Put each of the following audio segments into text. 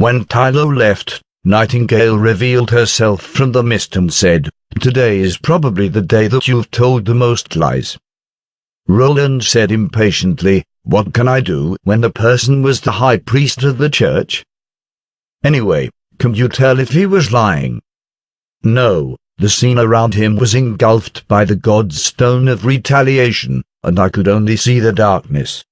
When Tylo left, Nightingale revealed herself from the mist and said, "Today is probably the day that you've told the most lies." Roland said impatiently, "What can I do when the person was the high priest of the church? Anyway, can you tell if he was lying?" No, the scene around him was engulfed by the god's stone of retaliation, and I could only see the darkness.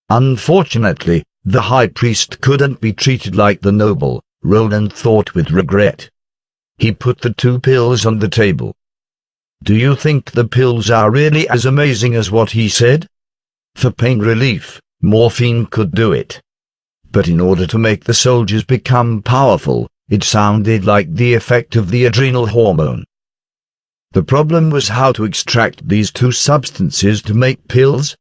Unfortunately, the high priest couldn't be treated like the noble, Roland thought with regret. He put the 2 pills on the table. "Do you think the pills are really as amazing as what he said? For pain relief, morphine could do it. But in order to make the soldiers become powerful, it sounded like the effect of the adrenal hormone. The problem was how to extract these 2 substances to make pills.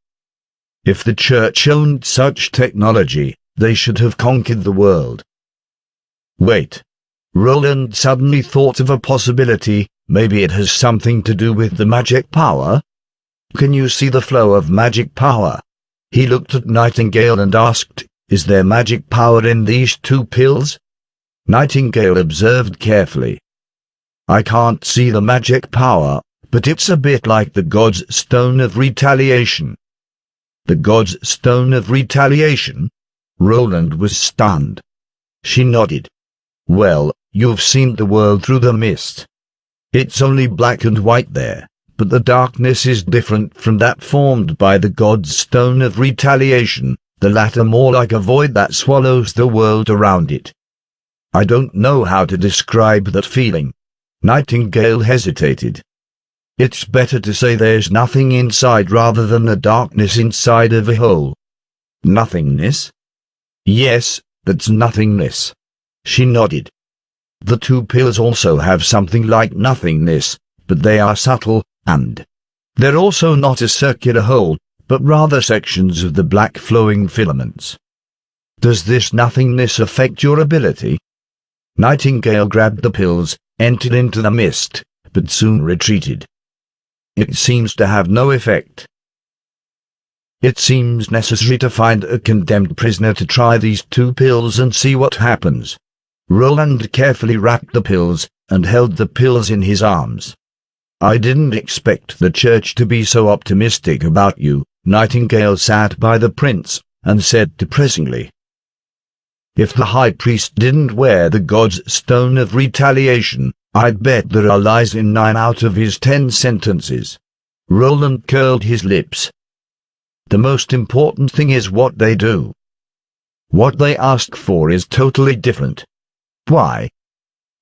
If the church owned such technology, they should have conquered the world." Wait. Roland suddenly thought of a possibility. Maybe it has something to do with the magic power? Can you see the flow of magic power? He looked at Nightingale and asked, "Is there magic power in these 2 pills?" Nightingale observed carefully. "I can't see the magic power, but it's a bit like the god's stone of retaliation." "The god's stone of retaliation?" Roland was stunned. She nodded. "Well, you've seen the world through the mist. It's only black and white there, but the darkness is different from that formed by the god's stone of retaliation, the latter more like a void that swallows the world around it. I don't know how to describe that feeling." Nightingale hesitated. "It's better to say there's nothing inside rather than a darkness inside of a hole." "Nothingness?" "Yes, that's nothingness." She nodded. "The 2 pills also have something like nothingness, but they are subtle, and they're also not a circular hole, but rather sections of the black flowing filaments. Does this nothingness affect your ability?" Nightingale grabbed the pills, entered into the mist, but soon retreated. "It seems to have no effect. It seems necessary to find a condemned prisoner to try these 2 pills and see what happens." Roland carefully wrapped the pills, and held the pills in his arms. "I didn't expect the church to be so optimistic about you." Nightingale sat by the prince, and said depressingly, "If the high priest didn't wear the god's stone of retaliation, I'd bet there are lies in 9 out of his 10 sentences." Roland curled his lips. "The most important thing is what they do. What they ask for is totally different. Why?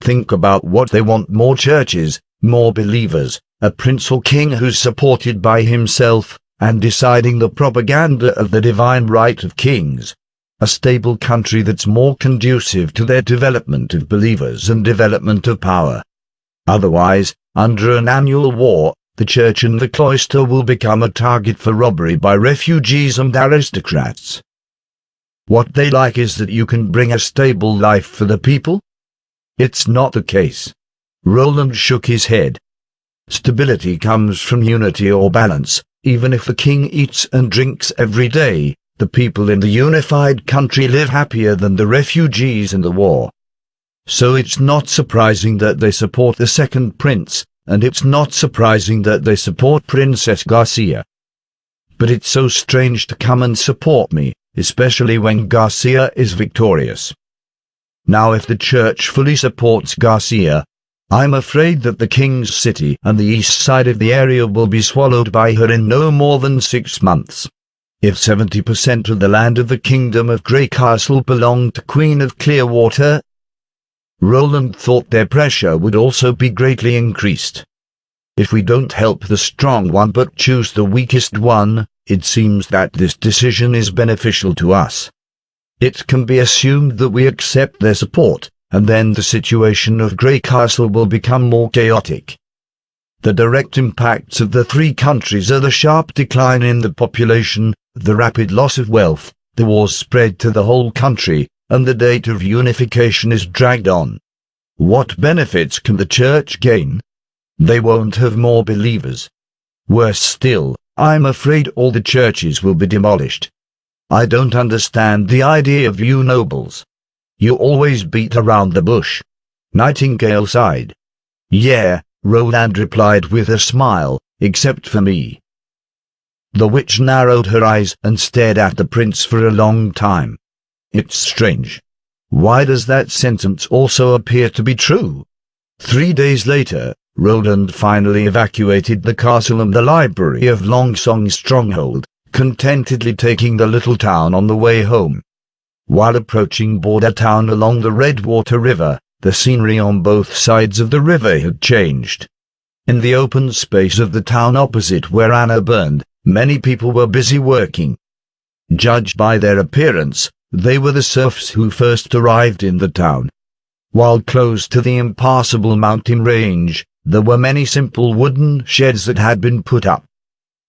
Think about what they want: more churches, more believers, a prince or king who's supported by himself, and deciding the propaganda of the divine right of kings. A stable country that's more conducive to their development of believers and development of power. Otherwise, under an annual war, the church and the cloister will become a target for robbery by refugees and aristocrats. What they like is that you can bring a stable life for the people? It's not the case." Roland shook his head. "Stability comes from unity or balance. Even if the king eats and drinks every day, the people in the unified country live happier than the refugees in the war. So it's not surprising that they support the second prince, and it's not surprising that they support Princess Garcia. But it's so strange to come and support me, especially when Garcia is victorious. Now if the church fully supports Garcia, I'm afraid that the king's city and the east side of the area will be swallowed by her in no more than 6 months. If 70% of the land of the kingdom of Grey Castle belonged to Queen of Clearwater, Roland thought their pressure would also be greatly increased. If we don't help the strong one but choose the weakest one, it seems that this decision is beneficial to us. It can be assumed that we accept their support, and then the situation of Grey Castle will become more chaotic. The direct impacts of the 3 countries are the sharp decline in the population, the rapid loss of wealth, the wars spread to the whole country, and the date of unification is dragged on. What benefits can the church gain? They won't have more believers. Worse still, I'm afraid all the churches will be demolished. I don't understand the idea of you nobles. You always beat around the bush. Nightingale sighed. Yeah, Roland replied with a smile, except for me. The witch narrowed her eyes and stared at the prince for a long time. It's strange. Why does that sentence also appear to be true? 3 days later, Roland finally evacuated the castle and the library of Longsong's stronghold, contentedly taking the little town on the way home. While approaching border town along the Redwater River, the scenery on both sides of the river had changed. In the open space of the town opposite where Anna burned, many people were busy working. Judged by their appearance, they were the serfs who first arrived in the town. While close to the impassable mountain range, there were many simple wooden sheds that had been put up.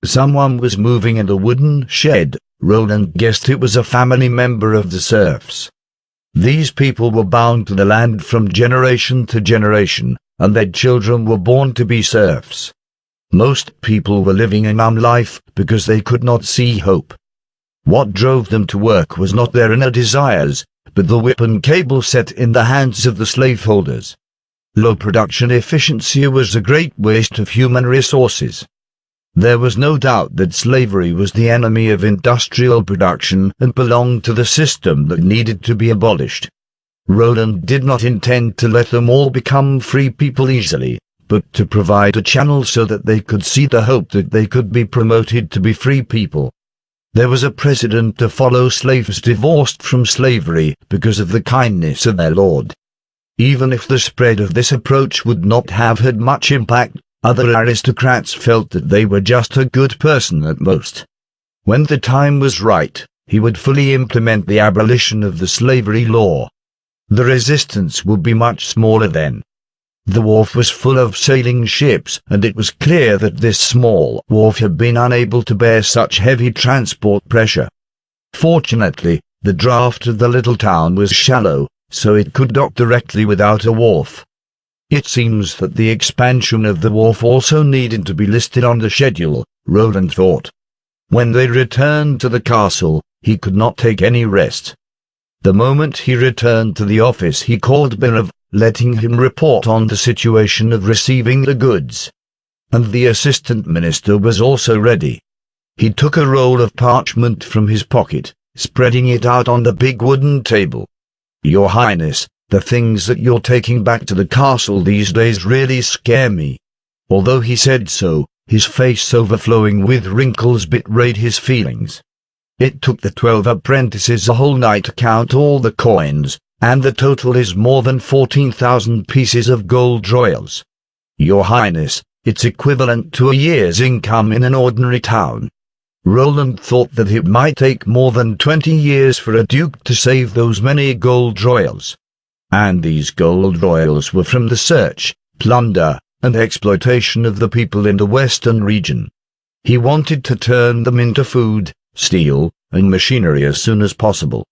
Someone was moving in the wooden shed. Roland guessed it was a family member of the serfs. These people were bound to the land from generation to generation, and their children were born to be serfs. Most people were living a numb life because they could not see hope. What drove them to work was not their inner desires, but the whip and cable set in the hands of the slaveholders. Low production efficiency was a great waste of human resources. There was no doubt that slavery was the enemy of industrial production and belonged to the system that needed to be abolished. Roland did not intend to let them all become free people easily, but to provide a channel so that they could see the hope that they could be promoted to be free people. There was a precedent to follow slaves divorced from slavery because of the kindness of their lord. Even if the spread of this approach would not have had much impact, other aristocrats felt that they were just a good person at most. When the time was right, he would fully implement the abolition of the slavery law. The resistance would be much smaller then. The wharf was full of sailing ships, and it was clear that this small wharf had been unable to bear such heavy transport pressure. Fortunately, the draft of the little town was shallow, so it could dock directly without a wharf. It seems that the expansion of the wharf also needed to be listed on the schedule, Roland thought. When they returned to the castle, he could not take any rest. The moment he returned to the office, he called Birav, letting him report on the situation of receiving the goods. And the assistant minister was also ready. He took a roll of parchment from his pocket, spreading it out on the big wooden table. Your Highness, the things that you're taking back to the castle these days really scare me. Although he said so, his face overflowing with wrinkles betrayed his feelings. It took the 12 apprentices a whole night to count all the coins, and the total is more than 14,000 pieces of gold royals. Your Highness, it's equivalent to a year's income in an ordinary town. Roland thought that it might take more than 20 years for a duke to save those many gold royals. And these gold royals were from the search, plunder, and exploitation of the people in the western region. He wanted to turn them into food, steel, and machinery as soon as possible.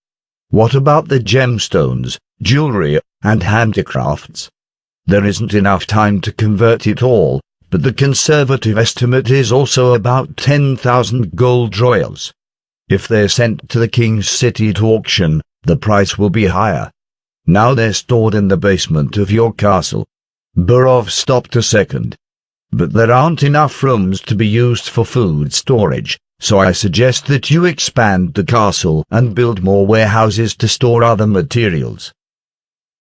What about the gemstones, jewelry, and handicrafts? There isn't enough time to convert it all, but the conservative estimate is also about 10,000 gold royals. If they're sent to the king's city to auction, the price will be higher. Now they're stored in the basement of your castle. Burov stopped a second. But there aren't enough rooms to be used for food storage, so I suggest that you expand the castle and build more warehouses to store other materials.